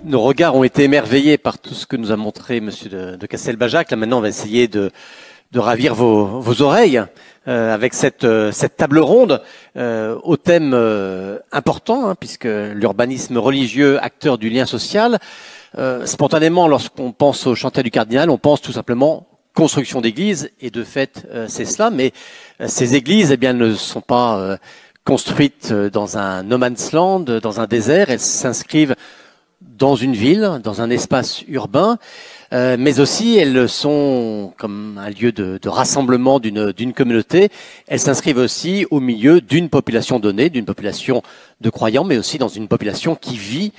nos regards ont été émerveillés par tout ce que nous a montré Monsieur de Castelbajac. Là maintenant, on va essayer de ravir vos oreilles avec cette table ronde au thème important, hein, puisque l'urbanisme religieux, acteur du lien social. Spontanément, lorsqu'on pense au chantier du cardinal, on pense tout simplement construction d'églises, et de fait, c'est cela. Mais ces églises, eh bien, ne sont pas construites dans un no man's land, dans un désert. Elles s'inscrivent dans une ville, dans un espace urbain, mais aussi elles sont comme un lieu de rassemblement d'une communauté. Elles s'inscrivent aussi au milieu d'une population donnée, d'une population de croyants, mais aussi dans une population qui vit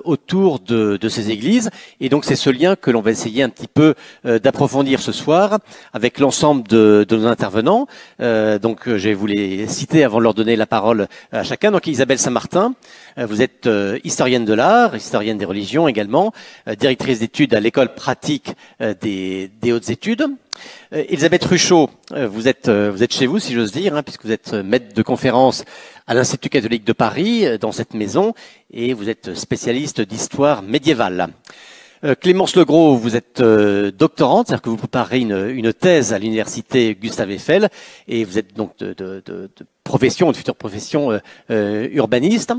autour de ces églises. Et donc c'est ce lien que l'on va essayer un petit peu d'approfondir ce soir avec l'ensemble de nos intervenants. Donc je vais vous les citer avant de leur donner la parole à chacun. Donc Isabelle Saint-Martin, vous êtes historienne de l'art, historienne des religions également, directrice d'études à l'école pratique des hautes études. Elisabeth Ruchot, vous êtes chez vous, si j'ose dire, hein, puisque vous êtes maître de conférence à l'Institut catholique de Paris, dans cette maison, et vous êtes spécialiste d'histoire médiévale. Clémence Legros, vous êtes doctorante, c'est-à-dire que vous préparez une thèse à l'université Gustave Eiffel, et vous êtes donc de future profession urbaniste.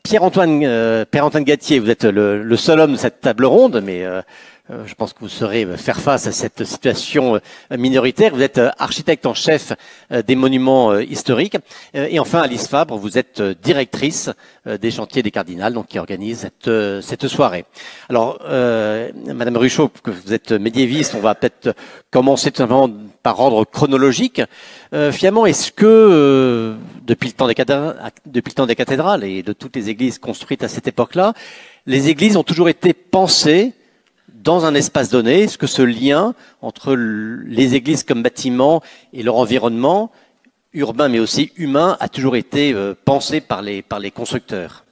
Pierre-Antoine Gatier, vous êtes le seul homme de cette table ronde, mais je pense que vous saurez faire face à cette situation minoritaire. Vous êtes architecte en chef des monuments historiques. Et enfin, Alice Fabre, vous êtes directrice des chantiers des Cardinals, donc qui organise cette soirée. Alors, Madame Ruchot, que vous êtes médiéviste, on va peut-être commencer tout simplement par ordre chronologique. Finalement, est-ce que depuis le temps des cathédrales et de toutes les églises construites à cette époque-là, les églises ont toujours été pensées dans un espace donné? Est-ce que ce lien entre les églises comme bâtiment et leur environnement urbain mais aussi humain a toujours été pensé par les constructeurs?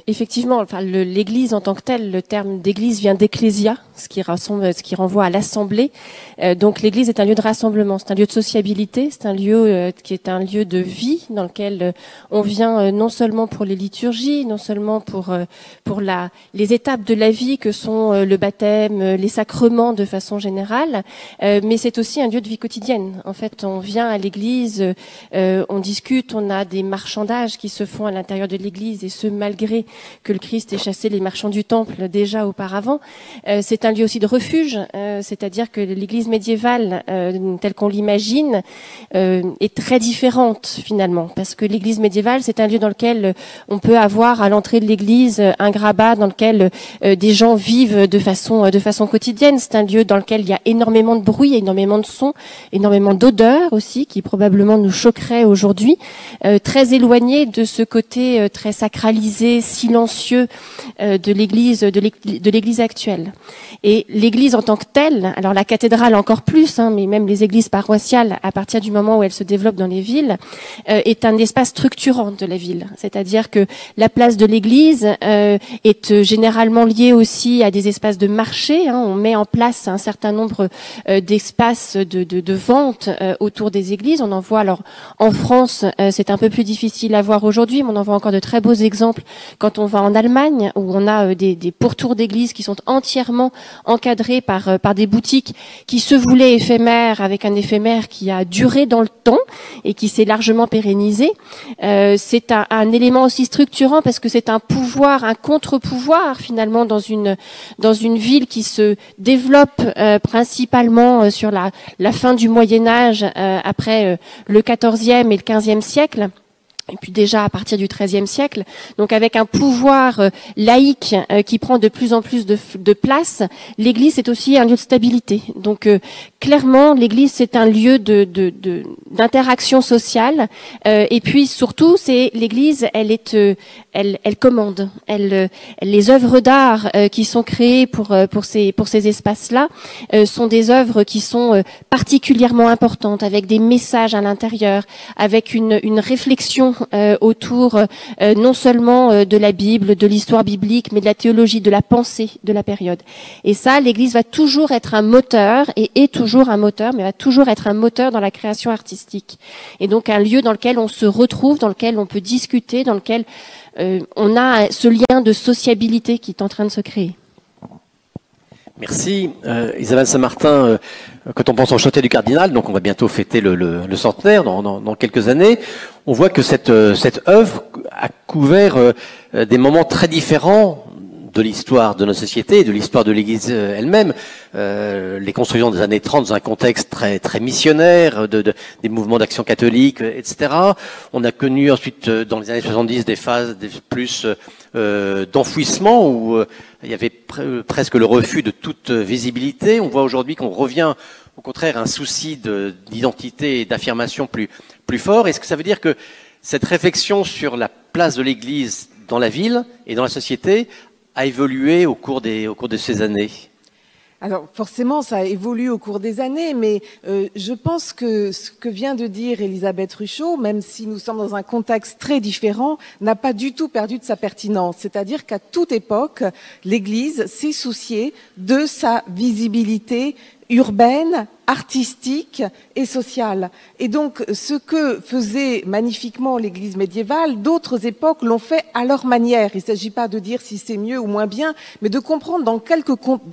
Effectivement, enfin, l'église en tant que telle, le terme d'église vient d'ecclésia, ce qui renvoie à l'assemblée. Donc l'église est un lieu de rassemblement, c'est un lieu de sociabilité, c'est un lieu qui est un lieu de vie dans lequel on vient non seulement pour les liturgies, non seulement pour les étapes de la vie que sont le baptême, les sacrements de façon générale, mais c'est aussi un lieu de vie quotidienne. En fait, on vient à l'église, on discute, on a des marchandages qui se font à l'intérieur de l'église, et ce malgré que le Christ ait chassé les marchands du temple déjà auparavant. C'est un lieu aussi de refuge, c'est-à-dire que l'église médiévale, telle qu'on l'imagine, est très différente finalement, parce que l'église médiévale, c'est un lieu dans lequel on peut avoir à l'entrée de l'église un grabat dans lequel des gens vivent de façon quotidienne. C'est un lieu dans lequel il y a énormément de bruit, énormément de sons, énormément d'odeurs aussi, qui probablement nous choqueraient aujourd'hui, très éloigné de ce côté très sacralisé, silencieux de l'église actuelle. Et l'église en tant que telle, alors la cathédrale encore plus, hein, mais même les églises paroissiales, à partir du moment où elles se développent dans les villes, est un espace structurant de la ville. C'est-à-dire que la place de l'église est généralement liée aussi à des espaces de marché, hein. On met en place un certain nombre d'espaces de vente autour des églises. On en voit, alors en France, c'est un peu plus difficile à voir aujourd'hui, mais on en voit encore de très beaux exemples quand on va en Allemagne, où on a des pourtours d'églises qui sont entièrement encadrés par des boutiques qui se voulaient éphémères, avec un éphémère qui a duré dans le temps et qui s'est largement pérennisé. C'est un élément aussi structurant parce que c'est un pouvoir, un contre-pouvoir finalement dans une ville qui se développe principalement sur la fin du Moyen-Âge, après le XIVe et le XVe siècle. Et puis déjà à partir du XIIIe siècle, donc avec un pouvoir laïque qui prend de plus en plus de place, l'Église est aussi un lieu de stabilité. Donc clairement, l'Église c'est un lieu d'interaction sociale. Et puis surtout, c'est l'Église, elle commande. Les œuvres d'art qui sont créées pour ces espaces-là sont des œuvres qui sont particulièrement importantes, avec des messages à l'intérieur, avec une réflexion autour non seulement de la Bible, de l'histoire biblique, mais de la théologie, de la pensée de la période. Et ça, l'Église va toujours être un moteur, et est toujours un moteur, mais va toujours être un moteur dans la création artistique. Et donc un lieu dans lequel on se retrouve, dans lequel on peut discuter, dans lequel on a ce lien de sociabilité qui est en train de se créer. Merci. Isabelle Saint-Martin, quand on pense au chantier du Cardinal, donc on va bientôt fêter le centenaire dans quelques années, on voit que cette œuvre a couvert des moments très différents de l'histoire de notre société, de l'histoire de l'Église elle-même, les constructions des années 30 dans un contexte très missionnaire, des mouvements d'action catholique, etc. On a connu ensuite, dans les années 70, des phases plus d'enfouissement où il y avait presque le refus de toute visibilité. On voit aujourd'hui qu'on revient, au contraire, à un souci d'identité et d'affirmation plus fort. Est-ce que ça veut dire que cette réflexion sur la place de l'Église dans la ville et dans la société a évolué au cours de ces années? Alors forcément, ça évolue au cours des années, mais je pense que ce que vient de dire Elisabeth Ruchot, même si nous sommes dans un contexte très différent, n'a pas du tout perdu de sa pertinence. C'est-à-dire qu'à toute époque, l'Église s'est souciée de sa visibilité urbaine, artistique et sociale. Et donc, ce que faisait magnifiquement l'Église médiévale, d'autres époques l'ont fait à leur manière. Il ne s'agit pas de dire si c'est mieux ou moins bien, mais de comprendre dans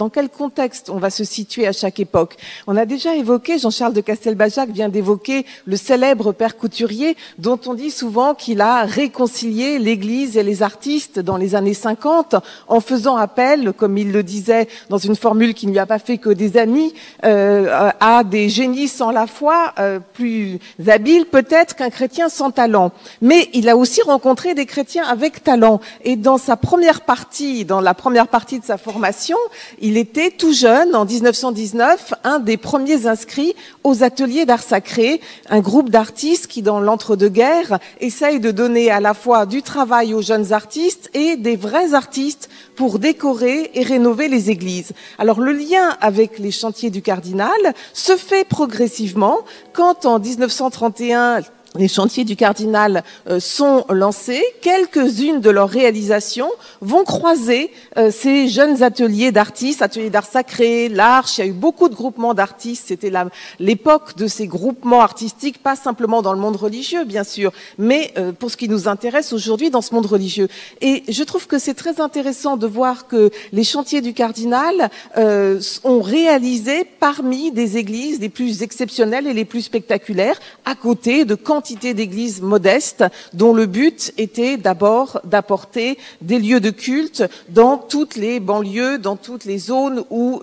quel contexte on va se situer à chaque époque. On a déjà évoqué, Jean-Charles de Castelbajac vient d'évoquer le célèbre Père Couturier, dont on dit souvent qu'il a réconcilié l'Église et les artistes dans les années 50, en faisant appel, comme il le disait dans une formule qui ne lui a pas fait que des amis, à des génies sans la foi, plus habiles peut-être qu'un chrétien sans talent. Mais il a aussi rencontré des chrétiens avec talent. Et dans la première partie de sa formation, il était tout jeune, en 1919, un des premiers inscrits aux ateliers d'art sacré, un groupe d'artistes qui, dans l'entre-deux-guerres, essaye de donner à la fois du travail aux jeunes artistes et des vrais artistes pour décorer et rénover les églises. Alors le lien avec les chantiers du Cardinal se fait progressivement quand en 1931 les chantiers du Cardinal sont lancés. Quelques-unes de leurs réalisations vont croiser ces jeunes ateliers d'artistes, ateliers d'art sacré, l'Arche. Il y a eu beaucoup de groupements d'artistes. C'était l'époque de ces groupements artistiques, pas simplement dans le monde religieux, bien sûr, mais pour ce qui nous intéresse aujourd'hui dans ce monde religieux. Et je trouve que c'est très intéressant de voir que les chantiers du Cardinal ont réalisé parmi des églises les plus exceptionnelles et les plus spectaculaires, à côté de quantité d'églises modestes dont le but était d'abord d'apporter des lieux de culte dans toutes les banlieues, dans toutes les zones où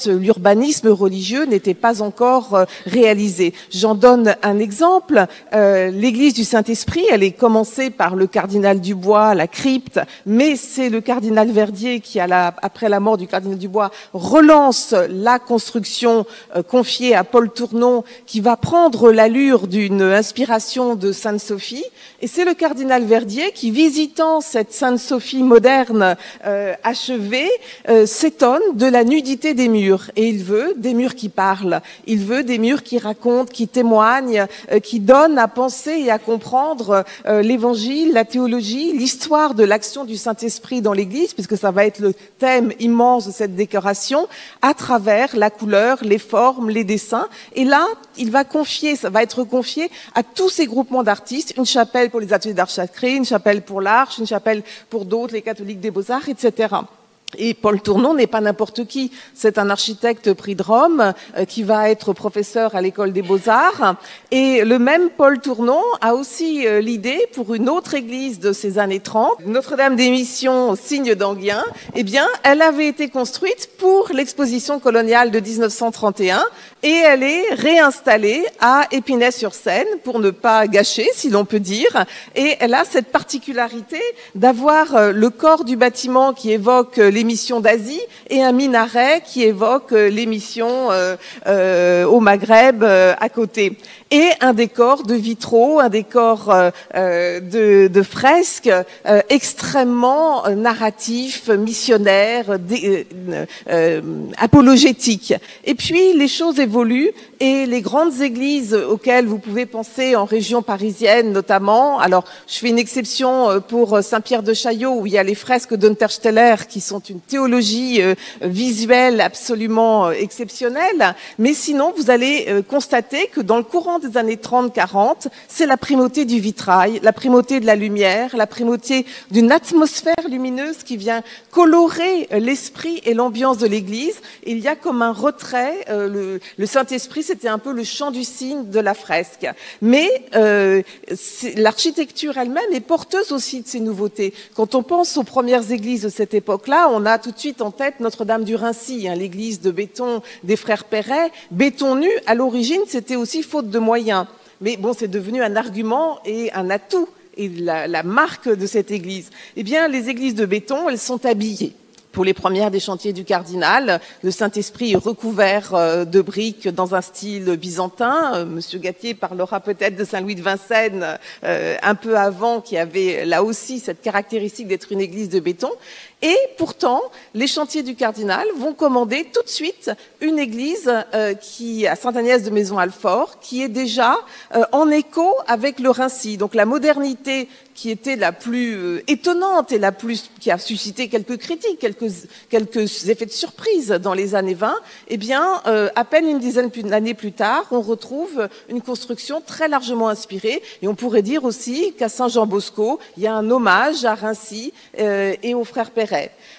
l'urbanisme religieux n'était pas encore réalisé. J'en donne un exemple. L'église du Saint-Esprit, elle est commencée par le cardinal Dubois, la crypte, mais c'est le cardinal Verdier qui, après la mort du cardinal Dubois, relance la construction confiée à Paul Tournon, qui va prendre l'allure d'une inspiration de Sainte-Sophie. Et c'est le cardinal Verdier qui, visitant cette Sainte-Sophie moderne achevée, s'étonne de la nudité des murs. Et il veut des murs qui parlent. Il veut des murs qui racontent, qui témoignent, qui donnent à penser et à comprendre l'évangile, la théologie, l'histoire de l'action du Saint-Esprit dans l'Église, puisque ça va être le thème immense de cette décoration, à travers la couleur, les formes, les dessins. Et là, ça va être confié à tous ces groupements d'artistes, une chapelle pour les ateliers d'art sacré, une chapelle pour l'Arche, une chapelle pour d'autres, les catholiques des Beaux-Arts, etc. Et Paul Tournon n'est pas n'importe qui. C'est un architecte prix de Rome qui va être professeur à l'école des Beaux-Arts. Et le même Paul Tournon a aussi l'idée pour une autre église de ces années 30, Notre-Dame des Missions, signe d'Anguien. Eh bien, elle avait été construite pour l'exposition coloniale de 1931 et elle est réinstallée à Épinay-sur-Seine pour ne pas gâcher, si l'on peut dire. Et elle a cette particularité d'avoir le corps du bâtiment qui évoque les l'émission d'Asie, et un minaret qui évoque l'émission au Maghreb à côté. Et un décor de vitraux, un décor de fresques extrêmement narratif, missionnaire, apologétique. Et puis les choses évoluent et les grandes églises auxquelles vous pouvez penser en région parisienne notamment, alors je fais une exception pour Saint-Pierre de Chaillot où il y a les fresques d'Untersteller qui sont une théologie visuelle absolument exceptionnelle, mais sinon vous allez constater que dans le courant des années 30-40, c'est la primauté du vitrail, la primauté de la lumière, la primauté d'une atmosphère lumineuse qui vient colorer l'esprit et l'ambiance de l'église. Il y a comme un retrait, le Saint-Esprit c'était un peu le chant du cygne de la fresque. Mais l'architecture elle-même est porteuse aussi de ces nouveautés. Quand on pense aux premières églises de cette époque-là, on a tout de suite en tête Notre-Dame du Raincy, hein, l'église de béton des frères Perret. Béton nu, à l'origine, c'était aussi faute de moyens. Mais bon, c'est devenu un argument et un atout, et la marque de cette église. Eh bien, les églises de béton, elles sont habillées. Pour les premières des chantiers du Cardinal, le Saint-Esprit est recouvert de briques dans un style byzantin. Monsieur Gattier parlera peut-être de Saint-Louis de Vincennes un peu avant, qui avait là aussi cette caractéristique d'être une église de béton. Et pourtant, les chantiers du Cardinal vont commander tout de suite une église qui à Sainte-Agnès de Maison-Alfort, qui est déjà en écho avec le Raincy. Donc la modernité qui était la plus étonnante et qui a suscité quelques critiques, quelques effets de surprise dans les années 20, eh bien, à peine une dizaine d'années plus tard, on retrouve une construction très largement inspirée. Et on pourrait dire aussi qu'à Saint-Jean-Bosco, il y a un hommage à Raincy et aux frères Perret.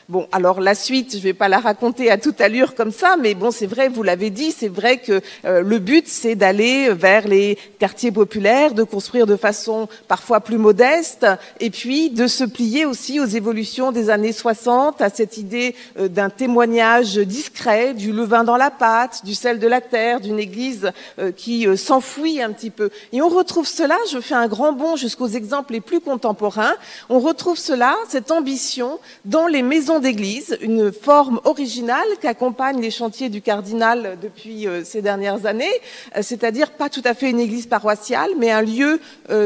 Bon, alors la suite, je ne vais pas la raconter à toute allure comme ça, mais bon, c'est vrai, vous l'avez dit, c'est vrai que le but, c'est d'aller vers les quartiers populaires, de construire de façon parfois plus modeste, et puis de se plier aussi aux évolutions des années 60, à cette idée d'un témoignage discret, du levain dans la pâte, du sel de la terre, d'une église qui s'enfouit un petit peu. Et on retrouve cela, je fais un grand bond jusqu'aux exemples les plus contemporains, on retrouve cela, cette ambition, dans les maisons d'église, une forme originale qu'accompagne les chantiers du Cardinal depuis ces dernières années, c'est-à-dire pas tout à fait une église paroissiale, mais un lieu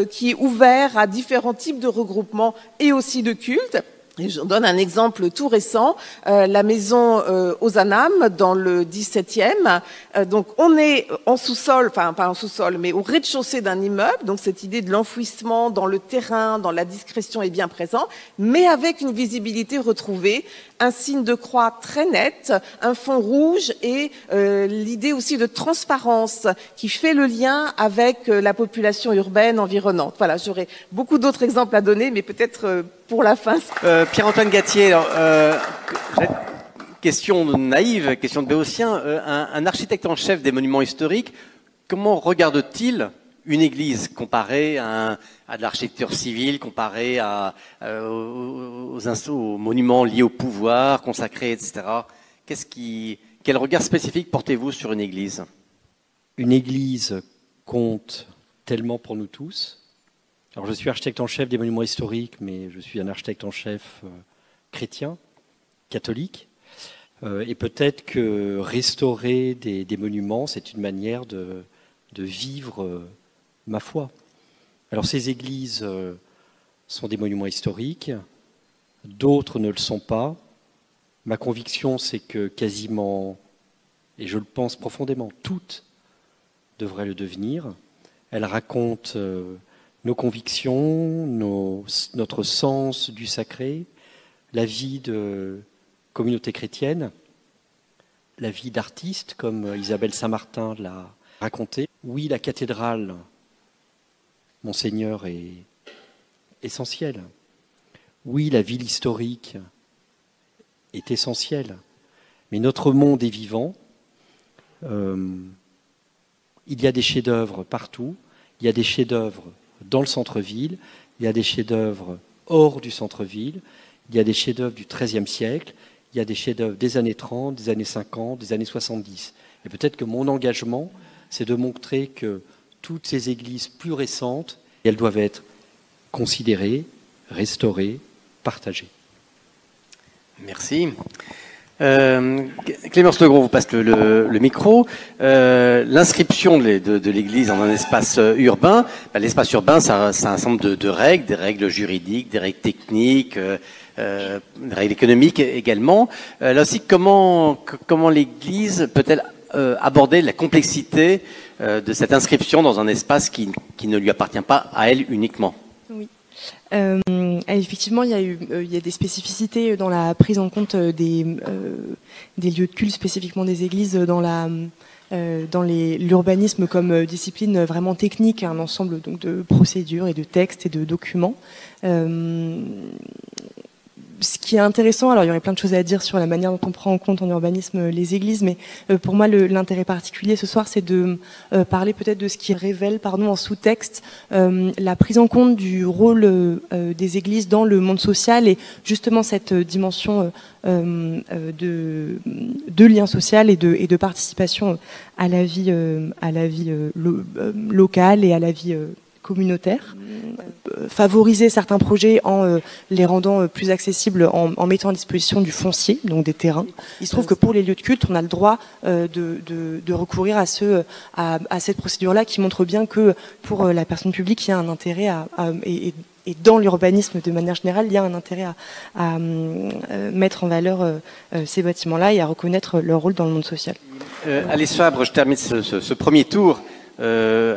qui est ouvert à différents types de regroupements et aussi de cultes. Et je donne un exemple tout récent, la maison Ozanam dans le 17e. Donc on est en sous-sol, enfin pas en sous-sol, mais au rez-de-chaussée d'un immeuble. Donc cette idée de l'enfouissement dans le terrain, dans la discrétion est bien présent, mais avec une visibilité retrouvée, un signe de croix très net, un fond rouge et l'idée aussi de transparence qui fait le lien avec la population urbaine environnante. Voilà, j'aurais beaucoup d'autres exemples à donner, mais peut-être pour la fin. Pierre-Antoine Gattier, question naïve, question de Béotien. Un architecte en chef des monuments historiques, comment regarde-t-il une église comparée à de l'architecture civile, comparée aux monuments liés au pouvoir, consacrés, etc. Quel regard spécifique portez-vous sur une église? Une église compte tellement pour nous tous. Alors, je suis architecte en chef des monuments historiques, mais je suis un architecte en chef chrétien, catholique. Et peut-être que restaurer des monuments, c'est une manière de vivre ma foi. Alors, ces églises sont des monuments historiques, d'autres ne le sont pas. Ma conviction, c'est que quasiment, et je le pense profondément, toutes devraient le devenir. Elles racontent nos convictions, notre sens du sacré, la vie de communauté chrétienne, la vie d'artiste, comme Isabelle Saint-Martin l'a raconté. Oui, la cathédrale, Monseigneur, est essentielle. Oui, la ville historique est essentielle. Mais notre monde est vivant. Il y a des chefs-d'œuvre partout. Il y a des chefs-d'œuvre dans le centre-ville, il y a des chefs-d'œuvre hors du centre-ville, il y a des chefs-d'œuvre du XIIIe siècle, il y a des chefs-d'œuvre des années 30, des années 50, des années 70. Et peut-être que mon engagement, c'est de montrer que toutes ces églises plus récentes, elles doivent être considérées, restaurées, partagées. Merci. Clémence Legros vous passe le micro. L'inscription de l'Église en un espace urbain, l'espace urbain, c'est un ensemble de règles, des règles juridiques, des règles techniques, des règles économiques également. Là aussi, comment l'Église peut-elle aborder la complexité de cette inscription dans un espace qui ne lui appartient pas à elle uniquement? Oui. Effectivement, il y a des spécificités dans la prise en compte des lieux de culte, spécifiquement des églises, dans l'urbanisme comme discipline vraiment technique, un ensemble donc de procédures et de textes et de documents. Ce qui est intéressant, alors il y aurait plein de choses à dire sur la manière dont on prend en compte en urbanisme les églises, mais pour moi l'intérêt particulier ce soir c'est de parler peut-être de ce qui révèle en sous-texte la prise en compte du rôle des églises dans le monde social et justement cette dimension de lien social et de participation à la vie locale et à la vie communautaire, favoriser certains projets en les rendant plus accessibles en mettant à disposition du foncier, donc des terrains. Il se trouve que pour les lieux de culte, on a le droit de recourir à cette procédure-là qui montre bien que pour la personne publique, il y a un intérêt et dans l'urbanisme de manière générale, il y a un intérêt à mettre en valeur ces bâtiments-là et à reconnaître leur rôle dans le monde social. Alice Fabre, je termine ce premier tour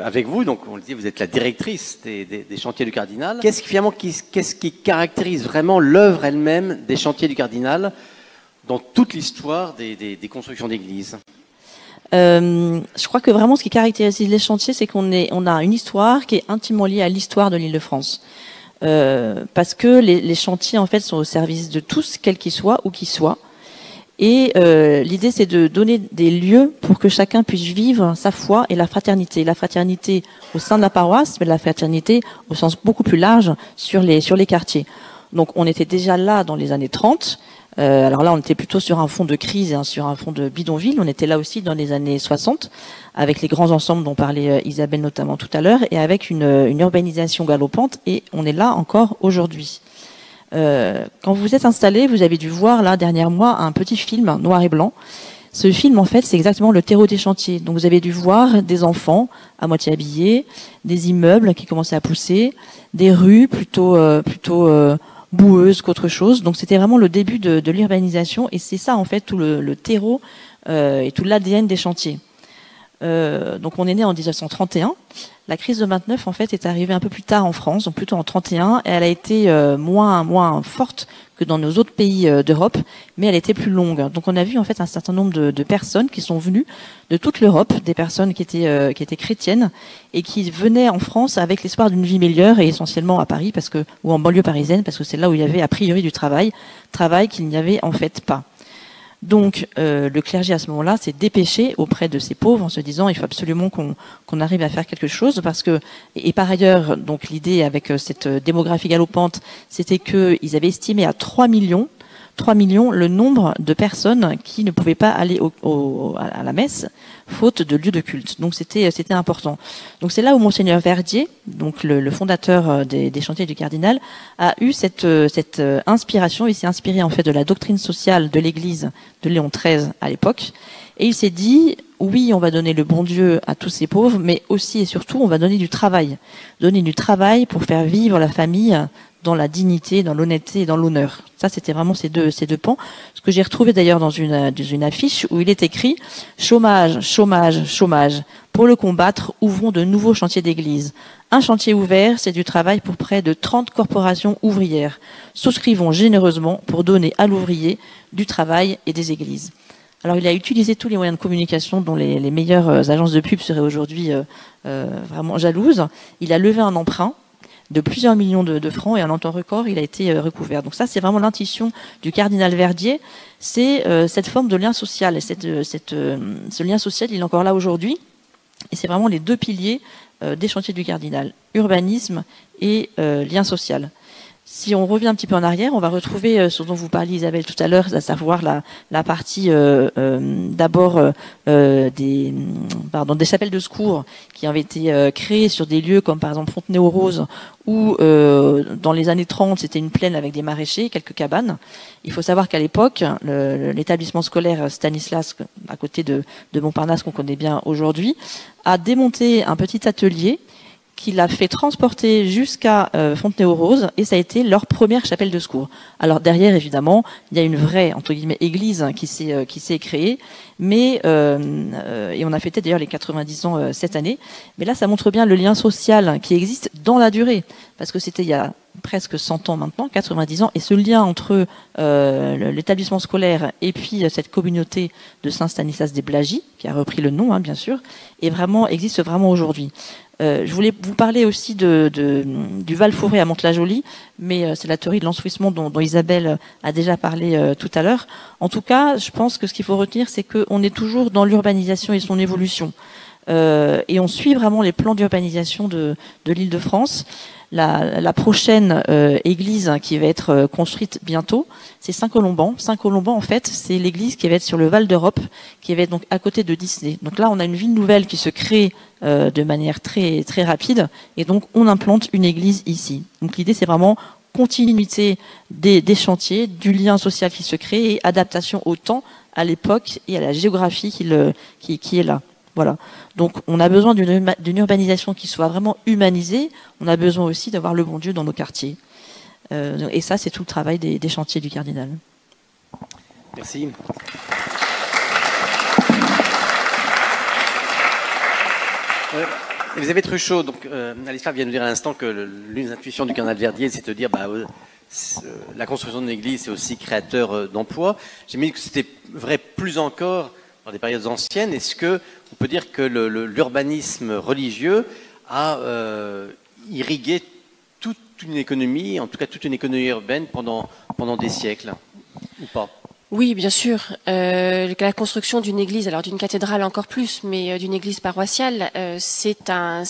avec vous. Donc, on le dit, vous êtes la directrice des chantiers du Cardinal. Qu'est-ce qui caractérise vraiment l'œuvre elle-même des chantiers du Cardinal dans toute l'histoire des constructions d'églises? Je crois que vraiment ce qui caractérise les chantiers, c'est qu'on a une histoire qui est intimement liée à l'histoire de l'Île-de-France. Parce que les chantiers, en fait, sont au service de tous, quels qu'ils soient, où qu'ils soient. Et l'idée, c'est de donner des lieux pour que chacun puisse vivre sa foi et la fraternité. La fraternité au sein de la paroisse, mais la fraternité au sens beaucoup plus large sur les quartiers. Donc, on était déjà là dans les années 30. Alors là, on était plutôt sur un fond de crise, sur un fond de bidonville. On était là aussi dans les années 60, avec les grands ensembles dont parlait Isabelle notamment tout à l'heure, et avec une urbanisation galopante. Et on est là encore aujourd'hui. Quand vous êtes installé, vous avez dû voir là dernièrement un petit film noir et blanc. Ce film, en fait, c'est exactement le terreau des chantiers. Donc, vous avez dû voir des enfants à moitié habillés, des immeubles qui commençaient à pousser, des rues plutôt boueuses qu'autre chose. Donc, c'était vraiment le début de l'urbanisation, et c'est ça, en fait, tout le terreau et tout l'ADN des chantiers. Donc, on est né en 1931. La crise de 29, en fait, est arrivée un peu plus tard en France, donc plutôt en 31, et elle a été moins forte que dans nos autres pays d'Europe, mais elle était plus longue. Donc, on a vu en fait un certain nombre de personnes qui sont venues de toute l'Europe, des personnes qui étaient chrétiennes et qui venaient en France avec l'espoir d'une vie meilleure, et essentiellement à Paris, ou en banlieue parisienne, parce que c'est là où il y avait a priori du travail qu'il n'y avait en fait pas. Donc, le clergé à ce moment-là s'est dépêché auprès de ces pauvres en se disant il faut absolument qu'on arrive à faire quelque chose, parce que, et par ailleurs, donc l'idée avec cette démographie galopante, c'était qu'ils avaient estimé à 3 millions le nombre de personnes qui ne pouvaient pas aller à la messe faute de lieu de culte. Donc c'était important. Donc c'est là où Monseigneur Verdier, donc le fondateur des chantiers du Cardinal, a eu cette inspiration. Il s'est inspiré en fait de la doctrine sociale de l'Église de Léon XIII à l'époque, et il s'est dit oui, on va donner le bon Dieu à tous ces pauvres, mais aussi et surtout on va donner du travail pour faire vivre la famille dans la dignité, dans l'honnêteté et dans l'honneur. Ça, c'était vraiment ces deux pans. Ce que j'ai retrouvé d'ailleurs dans une affiche où il est écrit « Chômage, chômage, chômage. Pour le combattre, ouvrons de nouveaux chantiers d'église. Un chantier ouvert, c'est du travail pour près de 30 corporations ouvrières. Souscrivons généreusement pour donner à l'ouvrier du travail et des églises. » Alors, il a utilisé tous les moyens de communication dont les meilleures agences de pub seraient aujourd'hui vraiment jalouses. Il a levé un emprunt de plusieurs millions de francs, et en un temps record, il a été recouvert. Donc ça, c'est vraiment l'intuition du cardinal Verdier, c'est cette forme de lien social. Et ce lien social, il est encore là aujourd'hui, et c'est vraiment les deux piliers des chantiers du cardinal, urbanisme et lien social. Si on revient un petit peu en arrière, on va retrouver ce dont vous parliez Isabelle tout à l'heure, à savoir la partie d'abord des chapelles de secours qui avaient été créées sur des lieux comme par exemple Fontenay-aux-Roses où dans les années 30 c'était une plaine avec des maraîchers, quelques cabanes. Il faut savoir qu'à l'époque, l'établissement scolaire Stanislas, à côté de Montparnasse qu'on connaît bien aujourd'hui, a démonté un petit atelier qui l'a fait transporter jusqu'à Fontenay-aux-Roses, et ça a été leur première chapelle de secours. Alors derrière, évidemment, il y a une vraie, entre guillemets, église qui s'est créée, mais et on a fêté d'ailleurs les 90 ans cette année. Mais là, ça montre bien le lien social qui existe dans la durée, parce que c'était il y a presque 100 ans maintenant, 90 ans, et ce lien entre l'établissement scolaire et puis cette communauté de Saint-Stanislas des Blagies, qui a repris le nom, hein, bien sûr, existe vraiment aujourd'hui. Je voulais vous parler aussi du Val-Fouré à Mantes-la-Jolie, mais c'est la théorie de l'enfouissement dont Isabelle a déjà parlé tout à l'heure. En tout cas, je pense que ce qu'il faut retenir, c'est qu'on est toujours dans l'urbanisation et son évolution. Et on suit vraiment les plans d'urbanisation de l'Île-de-France. La prochaine église qui va être construite bientôt, c'est Saint-Colomban. Saint-Colomban, en fait, c'est l'église qui va être sur le Val d'Europe, qui va être donc à côté de Disney. Donc là, on a une ville nouvelle qui se crée de manière très très rapide, et donc on implante une église ici. Donc l'idée, c'est vraiment continuité des chantiers, du lien social qui se crée et adaptation au temps, à l'époque et à la géographie qui est là. Voilà. Donc, on a besoin d'une urbanisation qui soit vraiment humanisée. On a besoin aussi d'avoir le bon Dieu dans nos quartiers. Et ça, c'est tout le travail des chantiers du Cardinal. Merci. Elisabeth Ruchot, donc Alice vient de nous dire à l'instant que l'une des intuitions du Cardinal Verdier, c'est de dire la construction d'une église, c'est aussi créateur d'emplois. J'ai mis que c'était vrai plus encore dans des périodes anciennes. Est-ce que on peut dire que l'urbanisme religieux a irrigué toute une économie, en tout cas toute une économie urbaine pendant des siècles, ou pas? Oui, bien sûr. La construction d'une église, alors d'une cathédrale encore plus, mais d'une église paroissiale, c'est un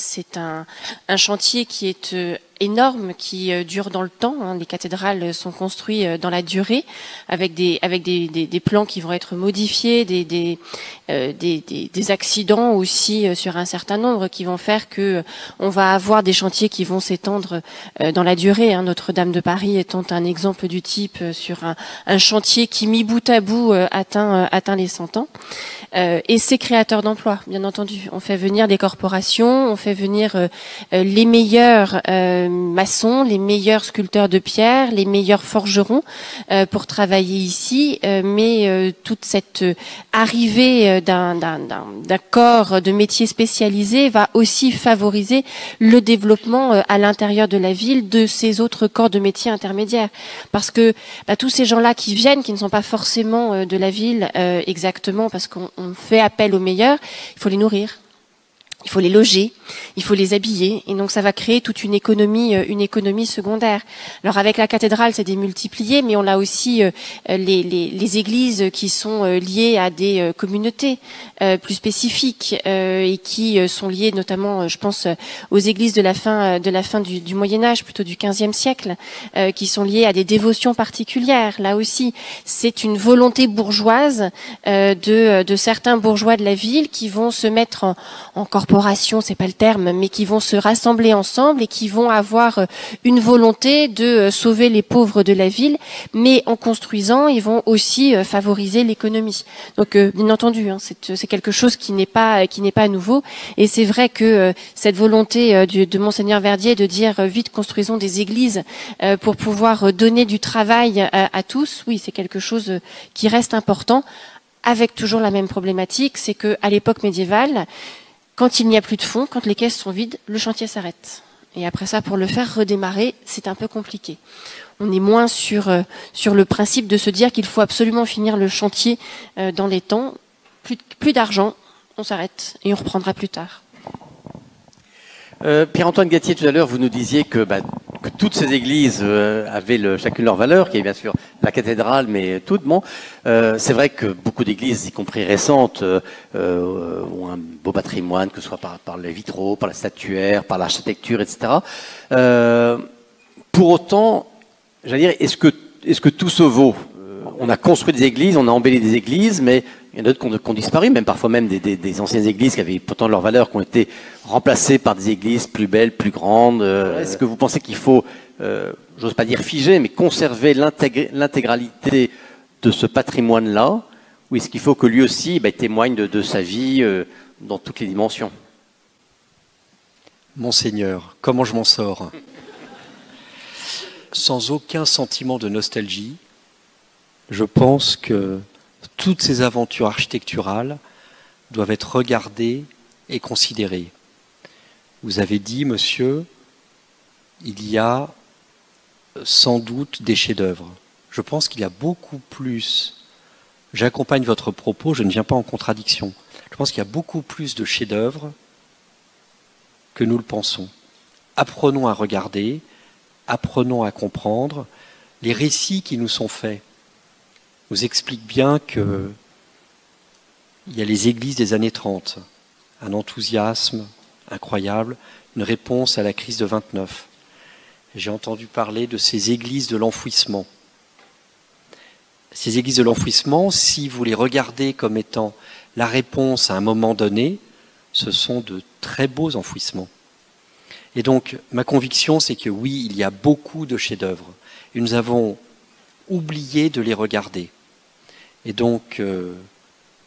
chantier qui est énorme, qui dure dans le temps. Hein. Les cathédrales sont construites dans la durée, avec des plans qui vont être modifiés, des accidents aussi sur un certain nombre qui vont faire que on va avoir des chantiers qui vont s'étendre dans la durée. Hein. Notre-Dame de Paris étant un exemple du type sur un chantier qui, mis bout à bout, atteint les 100 ans. Et c'est créateur d'emplois, bien entendu. On fait venir des corporations, on fait venir les meilleurs maçons, les meilleurs sculpteurs de pierre, les meilleurs forgerons pour travailler ici. Mais toute cette arrivée d'un corps de métiers spécialisés va aussi favoriser le développement à l'intérieur de la ville de ces autres corps de métiers intermédiaires. Parce que tous ces gens-là qui viennent, qui ne sont pas forcément de la ville exactement, parce qu'on fait appel aux meilleurs, il faut les nourrir. Il faut les loger, il faut les habiller, et donc ça va créer toute une économie secondaire. Alors avec la cathédrale, c'est démultiplié, mais on a aussi les églises qui sont liées à des communautés plus spécifiques et qui sont liées notamment, je pense, aux églises de la fin du Moyen Âge, plutôt du XVe siècle, qui sont liées à des dévotions particulières. Là aussi, c'est une volonté bourgeoise de certains bourgeois de la ville qui vont se mettre en corporation, c'est pas le terme, mais qui vont se rassembler ensemble et qui vont avoir une volonté de sauver les pauvres de la ville, mais en construisant, ils vont aussi favoriser l'économie. Donc, bien entendu, hein, c'est quelque chose qui n'est pas nouveau. Et c'est vrai que cette volonté de Monseigneur Verdier de dire vite construisons des églises pour pouvoir donner du travail à tous, oui, c'est quelque chose qui reste important, avec toujours la même problématique, c'est que à l'époque médiévale, quand il n'y a plus de fonds, quand les caisses sont vides, le chantier s'arrête. Et après ça, pour le faire redémarrer, c'est un peu compliqué. On est moins sur le principe de se dire qu'il faut absolument finir le chantier dans les temps. Plus d'argent, on s'arrête et on reprendra plus tard. Pierre-Antoine Gattier, tout à l'heure, vous nous disiez que toutes ces églises avaient chacune leur valeur, qui est bien sûr la cathédrale, mais toutes. Bon, c'est vrai que beaucoup d'églises, y compris récentes, ont un beau patrimoine, que ce soit par les vitraux, par la statuaire, par l'architecture, etc. Pour autant, j'allais dire, est-ce que tout se vaut? On a construit des églises, on a embelli des églises, mais il y en a d'autres qui ont disparu, même parfois même des anciennes églises qui avaient pourtant leur valeur, qui ont été remplacées par des églises plus belles, plus grandes. Est-ce que vous pensez qu'il faut, j'ose pas dire figer, mais conserver l'intégralité de ce patrimoine-là, ou est-ce qu'il faut que lui aussi témoigne de sa vie dans toutes les dimensions? Monseigneur, comment je m'en sors? Sans aucun sentiment de nostalgie, je pense que toutes ces aventures architecturales doivent être regardées et considérées. Vous avez dit, monsieur, il y a sans doute des chefs-d'œuvre. Je pense qu'il y a beaucoup plus, j'accompagne votre propos, je ne viens pas en contradiction, je pense qu'il y a beaucoup plus de chefs-d'œuvre que nous le pensons. Apprenons à regarder, apprenons à comprendre. Les récits qui nous sont faits nous expliquent bien qu'il y a les églises des années 30, un enthousiasme incroyable, une réponse à la crise de 29. J'ai entendu parler de ces églises de l'enfouissement. Ces églises de l'enfouissement, si vous les regardez comme étant la réponse à un moment donné, ce sont de très beaux enfouissements. Et donc, ma conviction, c'est que oui, il y a beaucoup de chefs-d'œuvre. Et nous avons oublié de les regarder. Et donc,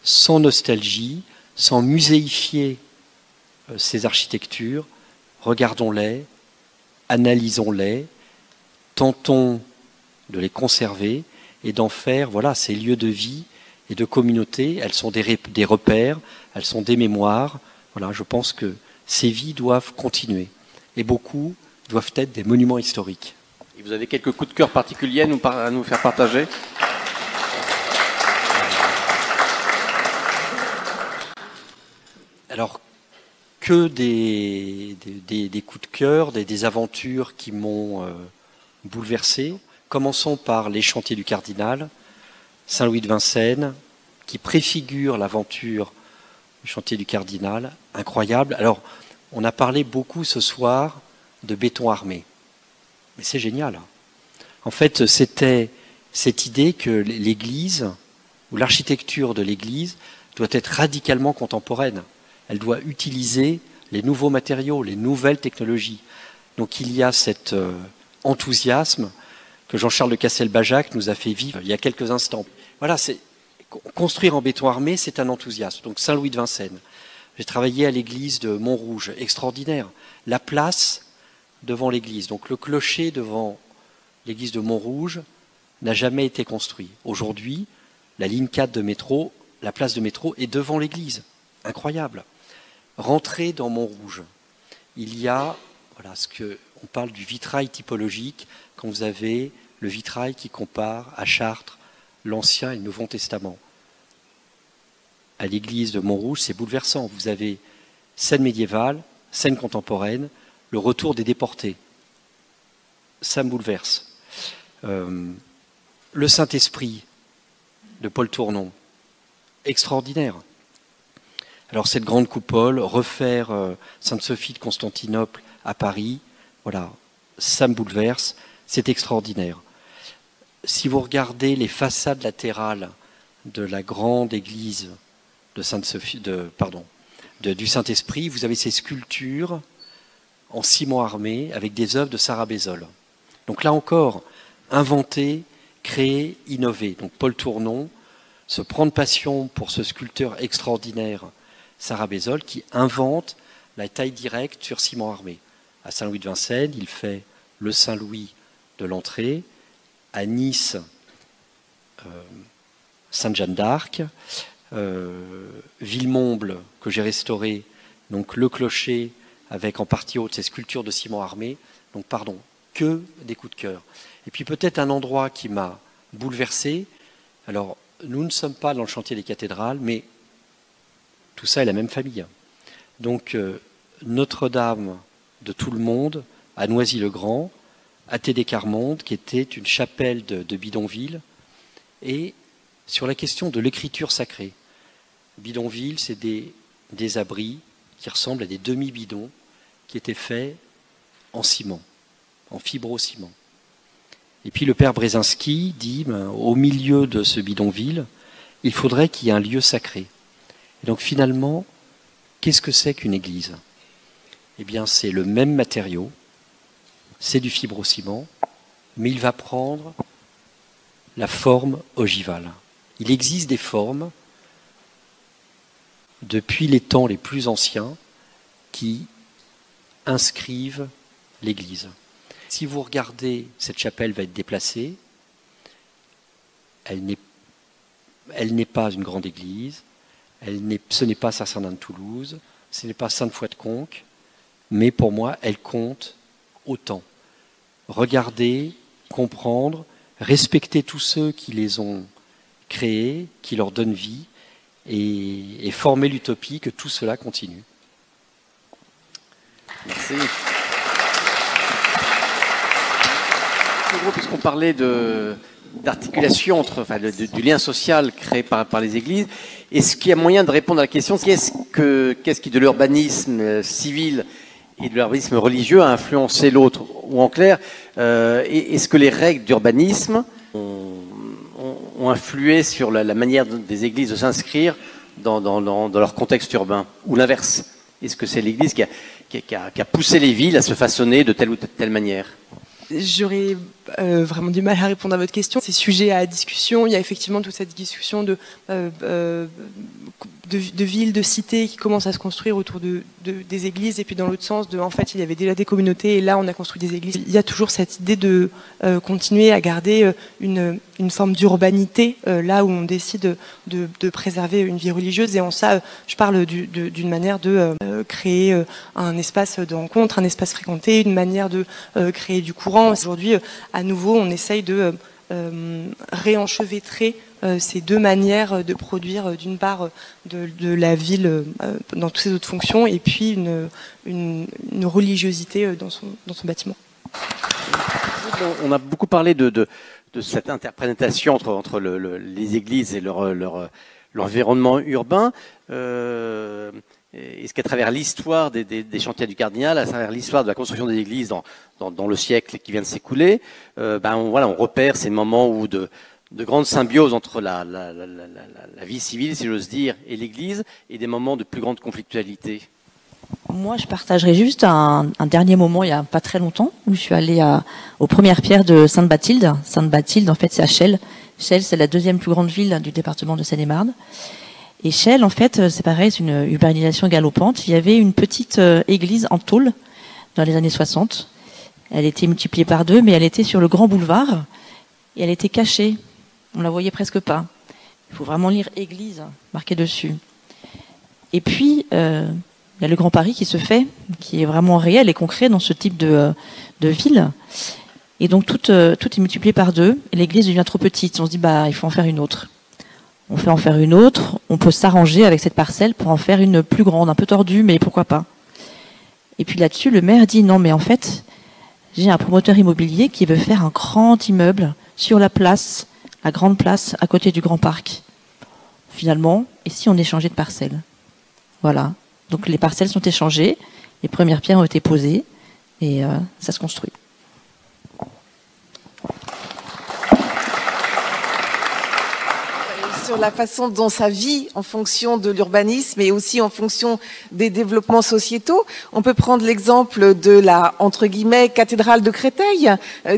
sans nostalgie, sans muséifier ces architectures, regardons-les, analysons-les, tentons de les conserver et d'en faire, voilà, ces lieux de vie et de communauté. Elles sont des repères, elles sont des mémoires. Voilà, je pense que ces vies doivent continuer. Et beaucoup doivent être des monuments historiques. Et vous avez quelques coups de cœur particuliers à nous faire partager? Alors, que des coups de cœur, des aventures qui m'ont bouleversé. Commençons par les chantiers du Cardinal, Saint-Louis de Vincennes, qui préfigure l'aventure du chantier du Cardinal, incroyable. Alors, on a parlé beaucoup ce soir de béton armé, mais c'est génial. En fait, c'était cette idée que l'Église, ou l'architecture de l'Église, doit être radicalement contemporaine. Elle doit utiliser les nouveaux matériaux, les nouvelles technologies. Donc il y a cet enthousiasme que Jean-Charles de Castelbajac nous a fait vivre il y a quelques instants. Voilà, construire en béton armé, c'est un enthousiasme. Donc Saint-Louis de Vincennes. J'ai travaillé à l'église de Montrouge, extraordinaire. La place devant l'église, donc le clocher devant l'église de Montrouge n'a jamais été construit. Aujourd'hui, la ligne 4 de métro, la place de métro est devant l'église. Incroyable. Rentrer dans Montrouge, il y a, voilà, on parle du vitrail typologique, quand vous avez le vitrail qui compare à Chartres l'Ancien et le Nouveau Testament. À l'église de Montrouge, c'est bouleversant. Vous avez scène médiévale, scène contemporaine, le retour des déportés. Ça me bouleverse. Le Saint-Esprit de Paul Tournon, extraordinaire. Alors cette grande coupole, refaire Sainte-Sophie de Constantinople à Paris, voilà, ça me bouleverse, c'est extraordinaire. Si vous regardez les façades latérales de la grande église de Sainte-Sophie, du Saint-Esprit, vous avez ces sculptures en ciment armé avec des œuvres de Sarah Bézol. Donc là encore, inventer, créer, innover. Donc Paul Tournon se prend de passion pour ce sculpteur extraordinaire Sarah Bézol qui invente la taille directe sur ciment armé. À Saint-Louis de Vincennes, il fait le Saint-Louis de l'entrée. À Nice, Sainte-Jeanne d'Arc. Villemomble, que j'ai restauré, donc le clocher avec en partie haute ces sculptures de ciment armé. Donc pardon, que des coups de cœur. Et puis peut-être un endroit qui m'a bouleversé. Alors, nous ne sommes pas dans le chantier des cathédrales, mais tout ça est la même famille. Donc, Notre-Dame de tout le monde, à Noisy-le-Grand, à Tédé-Carmonde, qui était une chapelle de bidonville, et sur la question de l'écriture sacrée. Bidonville, c'est des abris qui ressemblent à des demi-bidons qui étaient faits en ciment, en fibro-ciment. Et puis le père Brzezinski dit, au milieu de ce bidonville, il faudrait qu'il y ait un lieu sacré. Et donc finalement, qu'est-ce que c'est qu'une église? Eh bien, c'est le même matériau, c'est du fibrociment, mais il va prendre la forme ogivale. Il existe des formes, depuis les temps les plus anciens, qui inscrivent l'église. Si vous regardez, cette chapelle va être déplacée, elle n'est pas une grande église, ce n'est pas Saint-Saint de Toulouse, ce n'est pas Sainte-Foy de Conques, mais pour moi, elle compte autant. Regardez, comprendre, respecter tous ceux qui les ont créés, qui leur donnent vie, et former l'utopie que tout cela continue. Merci. Puisqu'on parlait d'articulation du lien social créé par les églises, est-ce qu'il y a moyen de répondre à la question qu'est-ce qui de l'urbanisme civil et de l'urbanisme religieux a influencé l'autre? Ou en clair, est-ce que les règles d'urbanisme ont influé sur la manière des églises de s'inscrire dans leur contexte urbain? Ou l'inverse? Est-ce que c'est l'Église qui a poussé les villes à se façonner de telle ou telle manière? J'aurais vraiment du mal à répondre à votre question. C'est sujet à discussion. Il y a effectivement toute cette discussion de villes, de cités qui commencent à se construire autour des églises, et puis dans l'autre sens, en fait, il y avait déjà des communautés, et là, on a construit des églises. Il y a toujours cette idée de continuer à garder une forme d'urbanité, là où on décide de préserver une vie religieuse, et en ça, je parle d'une manière de créer un espace de rencontre, un espace fréquenté, une manière de créer du courant. Aujourd'hui, à nouveau, on essaye de réenchevêtrer ces deux manières de produire, d'une part de la ville dans toutes ses autres fonctions, et puis une religiosité dans son bâtiment. On a beaucoup parlé de cette interprétation entre les églises et l'environnement urbain. Est-ce qu'à travers l'histoire des chantiers du Cardinal, à travers l'histoire de la construction des églises dans le siècle qui vient de s'écouler, on repère ces moments où de grande symbiose entre la vie civile, si j'ose dire, et l'Église, et des moments de plus grande conflictualité? Moi, je partagerai juste un dernier moment, il n'y a pas très longtemps, où je suis allée aux premières pierres de Sainte-Bathilde. Sainte-Bathilde, en fait, c'est à Chelles. Chelles, c'est la deuxième plus grande ville du département de Seine-et-Marne. Et Chelles, en fait, c'est pareil, c'est une urbanisation galopante. Il y avait une petite église en tôle dans les années 60. Elle était multipliée par 2, mais elle était sur le grand boulevard, et elle était cachée. On la voyait presque pas. Il faut vraiment lire église marqué dessus. Et puis, il y a le Grand Paris qui se fait, qui est vraiment réel et concret dans ce type de ville. Et donc, tout est multiplié par 2. Et l'église devient trop petite. On se dit, il faut en faire une autre. On fait en faire une autre. On peut s'arranger avec cette parcelle pour en faire une plus grande, un peu tordue, mais pourquoi pas. Et puis là-dessus, le maire dit, non, mais en fait, j'ai un promoteur immobilier qui veut faire un grand immeuble sur la place, la grande place à côté du Grand Parc. Finalement, et si on échangeait de parcelles? Voilà. Donc les parcelles sont échangées, les premières pierres ont été posées, et ça se construit. Sur la façon dont ça vit en fonction de l'urbanisme et aussi en fonction des développements sociétaux. On peut prendre l'exemple de la, entre guillemets, cathédrale de Créteil,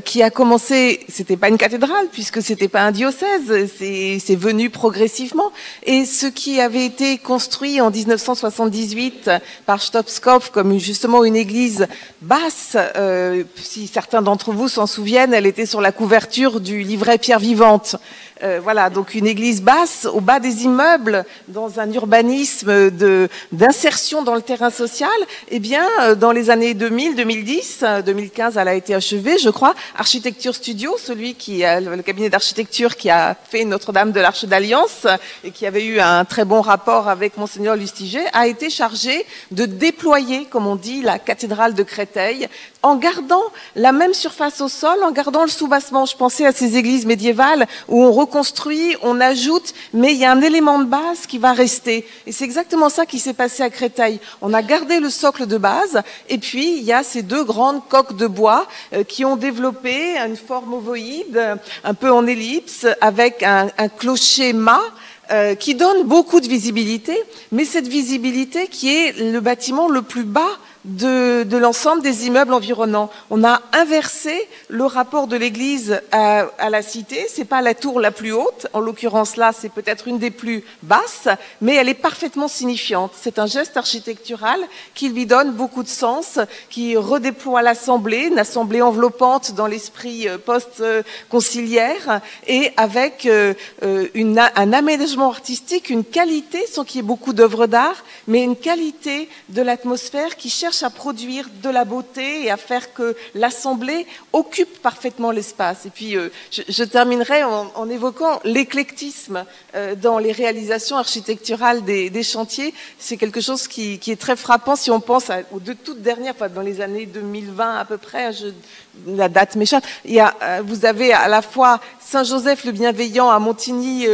qui a commencé, c'était pas une cathédrale puisque c'était pas un diocèse, c'est venu progressivement. Et ce qui avait été construit en 1978 par Stopskopf comme justement une église basse, si certains d'entre vous s'en souviennent, elle était sur la couverture du livret Pierre Vivante. Voilà, donc une église basse au bas des immeubles, dans un urbanisme d'insertion dans le terrain social. Eh bien, dans les années 2000, 2010, 2015, elle a été achevée, je crois. Architecture Studio, le cabinet d'architecture qui a fait Notre-Dame de l'Arche d'Alliance et qui avait eu un très bon rapport avec Monseigneur Lustiger, a été chargé de déployer, comme on dit, la cathédrale de Créteil, en gardant la même surface au sol, en gardant le soubassement. Je pensais à ces églises médiévales où on reconstruit, on ajoute, mais il y a un élément de base qui va rester. Et c'est exactement ça qui s'est passé à Créteil. On a gardé le socle de base, et puis il y a ces deux grandes coques de bois qui ont développé une forme ovoïde, un peu en ellipse, avec un clocher mât, qui donne beaucoup de visibilité, mais cette visibilité qui est le bâtiment le plus bas de l'ensemble des immeubles environnants. On a inversé le rapport de l'église à la cité. C'est pas la tour la plus haute, en l'occurrence là, c'est peut-être une des plus basses, mais elle est parfaitement signifiante. C'est un geste architectural qui lui donne beaucoup de sens, qui redéploie l'assemblée, une assemblée enveloppante dans l'esprit post-conciliaire, et avec un aménagement artistique, une qualité, sans qu'il y ait beaucoup d'œuvres d'art, mais une qualité de l'atmosphère qui cherche à produire de la beauté et à faire que l'assemblée occupe parfaitement l'espace. Et puis, je terminerai en évoquant l'éclectisme dans les réalisations architecturales des chantiers. C'est quelque chose qui est très frappant si on pense aux deux toutes dernières, enfin, dans les années 2020 à peu près, la date m'échappe. Vous avez à la fois Saint-Joseph le Bienveillant à Montigny,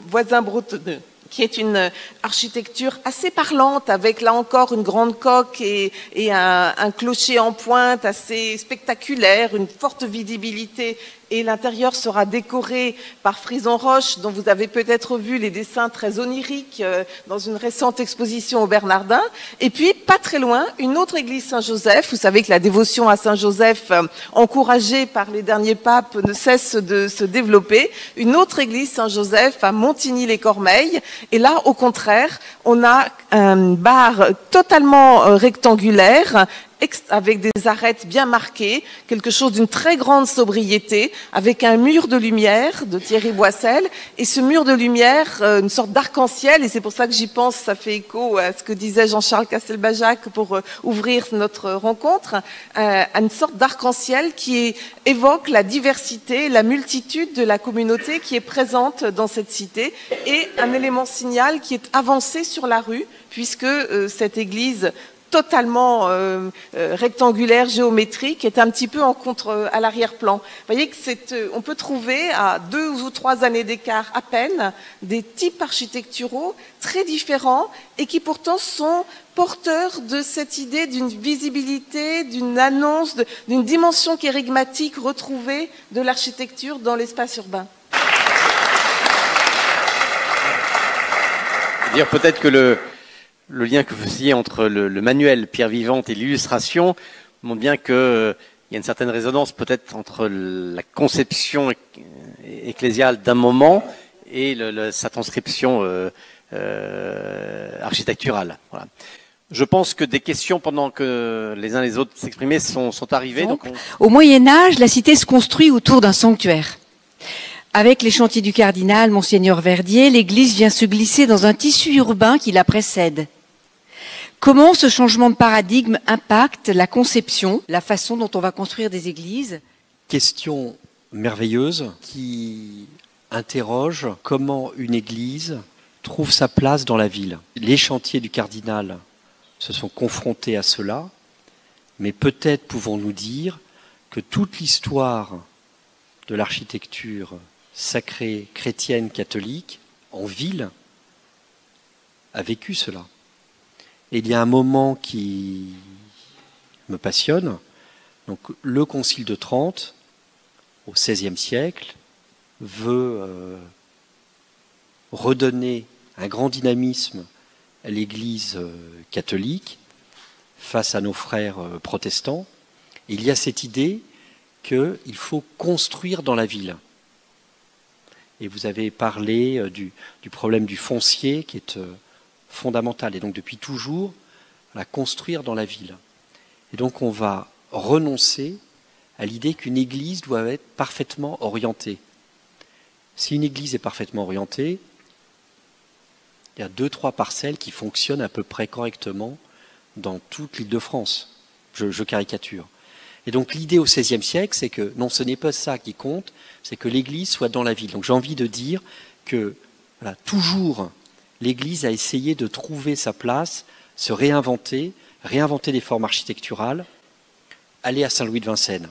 voisin bretonneux, qui est une architecture assez parlante, avec là encore une grande coque et un clocher en pointe assez spectaculaire, une forte visibilité. Et l'intérieur sera décoré par Frison Roche, dont vous avez peut-être vu les dessins très oniriques dans une récente exposition au Bernardin. Et puis, pas très loin, une autre église Saint-Joseph. Vous savez que la dévotion à Saint-Joseph, encouragée par les derniers papes, ne cesse de se développer. Une autre église Saint-Joseph à Montigny-les-Cormeilles. Et là, au contraire, on a un bar totalement rectangulaire, avec des arêtes bien marquées, quelque chose d'une très grande sobriété, avec un mur de lumière de Thierry Boissel, et ce mur de lumière, une sorte d'arc-en-ciel, et c'est pour ça que j'y pense, ça fait écho à ce que disait Jean-Charles Castelbajac pour ouvrir notre rencontre, une sorte d'arc-en-ciel qui évoque la diversité, la multitude de la communauté qui est présente dans cette cité, et un élément signal qui est avancé sur la rue, puisque cette église totalement rectangulaire, géométrique, est un petit peu à l'arrière-plan. Vous voyez que on peut trouver à 2 ou 3 années d'écart à peine des types architecturaux très différents et qui pourtant sont porteurs de cette idée d'une visibilité, d'une annonce, d'une dimension kérigmatique retrouvée de l'architecture dans l'espace urbain. Dire peut-être que le lien que vous faisiez entre le manuel pierre vivante et l'illustration montre bien qu'il y a une certaine résonance peut-être entre la conception ecclésiale d'un moment et sa transcription architecturale. Voilà. Je pense que des questions pendant que les uns les autres s'exprimaient sont arrivées. Donc Au Moyen-Âge, la cité se construit autour d'un sanctuaire. Avec les chantiers du cardinal Monseigneur Verdier, l'église vient se glisser dans un tissu urbain qui la précède. Comment ce changement de paradigme impacte la conception, la façon dont on va construire des églises? Question merveilleuse qui interroge comment une église trouve sa place dans la ville. Les chantiers du cardinal se sont confrontés à cela, mais peut-être pouvons-nous dire que toute l'histoire de l'architecture sacrée chrétienne catholique en ville a vécu cela. Et il y a un moment qui me passionne. Donc, le Concile de Trente, au XVIe siècle, veut redonner un grand dynamisme à l'Église catholique face à nos frères protestants. Et il y a cette idée qu'il faut construire dans la ville. Et vous avez parlé du problème du foncier qui est fondamental. Et donc depuis toujours, construire dans la ville. Et donc on va renoncer à l'idée qu'une église doit être parfaitement orientée. Si une église est parfaitement orientée, il y a 2-3 parcelles qui fonctionnent à peu près correctement dans toute l'Île-de-France. Je caricature. Et donc l'idée au XVIe siècle, c'est que non, ce n'est pas ça qui compte, c'est que l'église soit dans la ville. Donc j'ai envie de dire que toujours l'Église a essayé de trouver sa place, se réinventer des formes architecturales. Allez à Saint-Louis de Vincennes.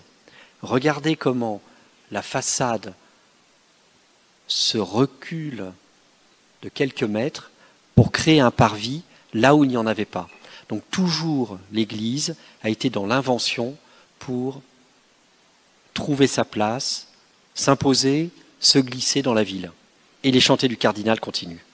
Regardez comment la façade ce recul de quelques mètres pour créer un parvis là où il n'y en avait pas. Donc toujours l'Église a été dans l'invention pour trouver sa place, s'imposer, se glisser dans la ville. Et les chantiers du cardinal continuent.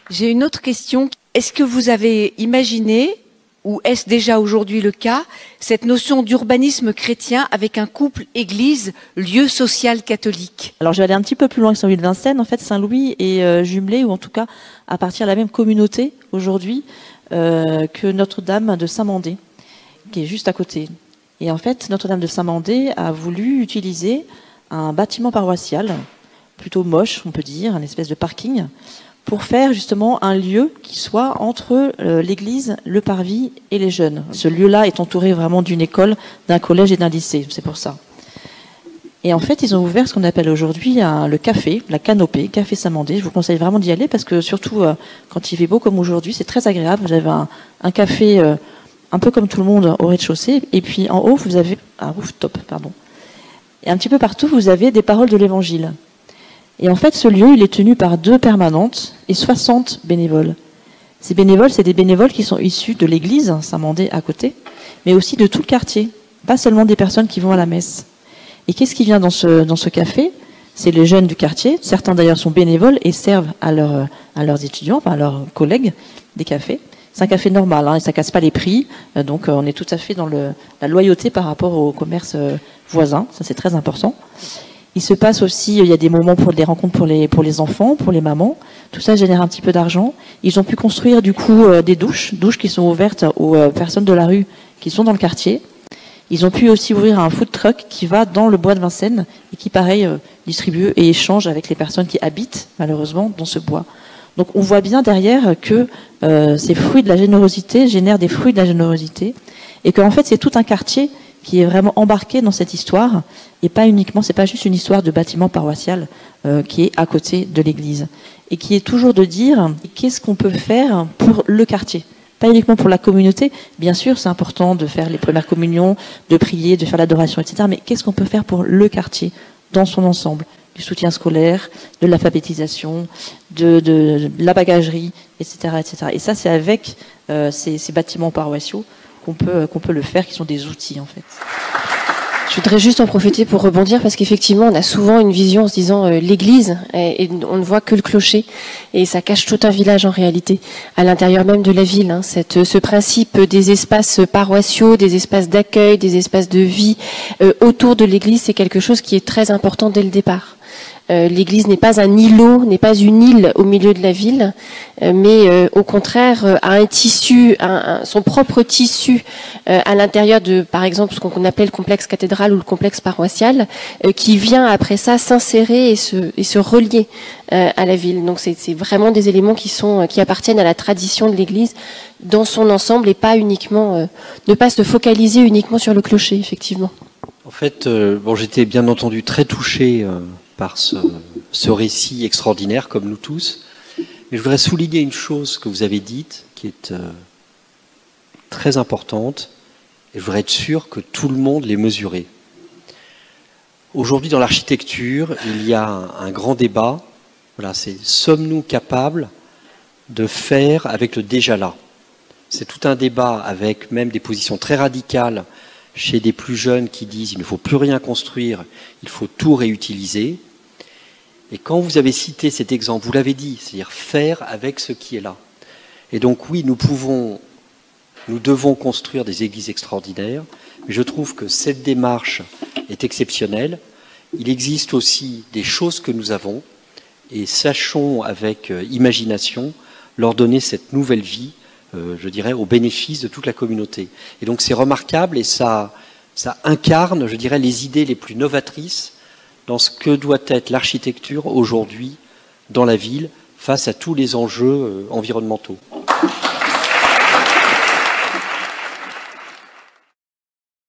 J'ai une autre question. Est-ce que vous avez imaginé, ou est-ce déjà aujourd'hui le cas, cette notion d'urbanisme chrétien avec un couple église, lieu social catholique? Alors je vais aller un petit peu plus loin que Saint-Louis de Vincennes. En fait, Saint-Louis est jumelé, ou en tout cas appartient à la même communauté aujourd'hui que Notre-Dame de Saint-Mandé, qui est juste à côté. Et en fait, Notre-Dame de Saint-Mandé a voulu utiliser un bâtiment paroissial, plutôt moche, on peut dire, un espèce de parking, pour faire justement un lieu qui soit entre l'église, le parvis et les jeunes. Ce lieu-là est entouré vraiment d'une école, d'un collège et d'un lycée, c'est pour ça. Et en fait, ils ont ouvert ce qu'on appelle aujourd'hui le café, la canopée, Café Saint-Mandé. Je vous conseille vraiment d'y aller parce que surtout quand il fait beau comme aujourd'hui, c'est très agréable. Vous avez un café un peu comme tout le monde au rez-de-chaussée, et puis en haut, vous avez un rooftop, pardon. Et un petit peu partout, vous avez des paroles de l'Évangile. Et en fait, ce lieu, il est tenu par 2 permanentes et 60 bénévoles. Ces bénévoles, c'est des bénévoles qui sont issus de l'église Saint-Mandé à côté, mais aussi de tout le quartier, pas seulement des personnes qui vont à la messe. Et qu'est-ce qui vient dans ce café? C'est les jeunes du quartier. Certains d'ailleurs sont bénévoles et servent à leurs étudiants, enfin à leurs collègues des cafés. C'est un café normal, hein, et ça casse pas les prix, donc on est tout à fait dans la loyauté par rapport au commerce voisin, ça c'est très important. Il se passe aussi, il y a des moments pour des rencontres pour les enfants, pour les mamans, tout ça génère un petit peu d'argent. Ils ont pu construire du coup des douches qui sont ouvertes aux personnes de la rue qui sont dans le quartier. Ils ont pu aussi ouvrir un food truck qui va dans le bois de Vincennes et qui pareil distribue et échange avec les personnes qui habitent malheureusement dans ce bois. Donc on voit bien derrière que ces fruits de la générosité génèrent des fruits de la générosité et qu'en fait c'est tout un quartier qui est vraiment embarqué dans cette histoire et pas uniquement, c'est pas juste une histoire de bâtiment paroissial qui est à côté de l'église et qui est toujours de dire qu'est-ce qu'on peut faire pour le quartier, pas uniquement pour la communauté. Bien sûr, c'est important de faire les premières communions, de prier, de faire l'adoration, etc. Mais qu'est-ce qu'on peut faire pour le quartier dans son ensemble? Du soutien scolaire, de l'alphabétisation, de la bagagerie, etc., etc. Et ça, c'est avec ces bâtiments paroissiaux qu'on peut le faire, qui sont des outils, en fait. Je voudrais juste en profiter pour rebondir parce qu'effectivement, on a souvent une vision en se disant l'église et on ne voit que le clocher et ça cache tout un village en réalité, à l'intérieur même de la ville. Hein, ce principe des espaces paroissiaux, des espaces d'accueil, des espaces de vie autour de l'église, c'est quelque chose qui est très important dès le départ. L'église n'est pas un îlot, n'est pas une île au milieu de la ville, mais au contraire a un tissu, son propre tissu à l'intérieur de, par exemple, ce qu'on appelle le complexe cathédral ou le complexe paroissial, qui vient après ça s'insérer et se relier à la ville. Donc c'est vraiment des éléments qui appartiennent à la tradition de l'église dans son ensemble et pas uniquement, ne pas se focaliser uniquement sur le clocher, effectivement. En fait, j'étais bien entendu très touché par ce récit extraordinaire, comme nous tous. Mais je voudrais souligner une chose que vous avez dite, qui est très importante, et je voudrais être sûr que tout le monde l'ait mesurée. Aujourd'hui, dans l'architecture, il y a un grand débat. Voilà, c'est sommes-nous capables de faire avec le déjà là? C'est tout un débat avec même des positions très radicales chez des plus jeunes qui disent il ne faut plus rien construire, il faut tout réutiliser. Et quand vous avez cité cet exemple, vous l'avez dit, c'est-à-dire faire avec ce qui est là. Et donc oui, nous devons construire des églises extraordinaires, mais je trouve que cette démarche est exceptionnelle. Il existe aussi des choses que nous avons, et sachons avec imagination leur donner cette nouvelle vie, je dirais, au bénéfice de toute la communauté. Et donc c'est remarquable et ça incarne, je dirais, les idées les plus novatrices dans ce que doit être l'architecture aujourd'hui dans la ville face à tous les enjeux environnementaux.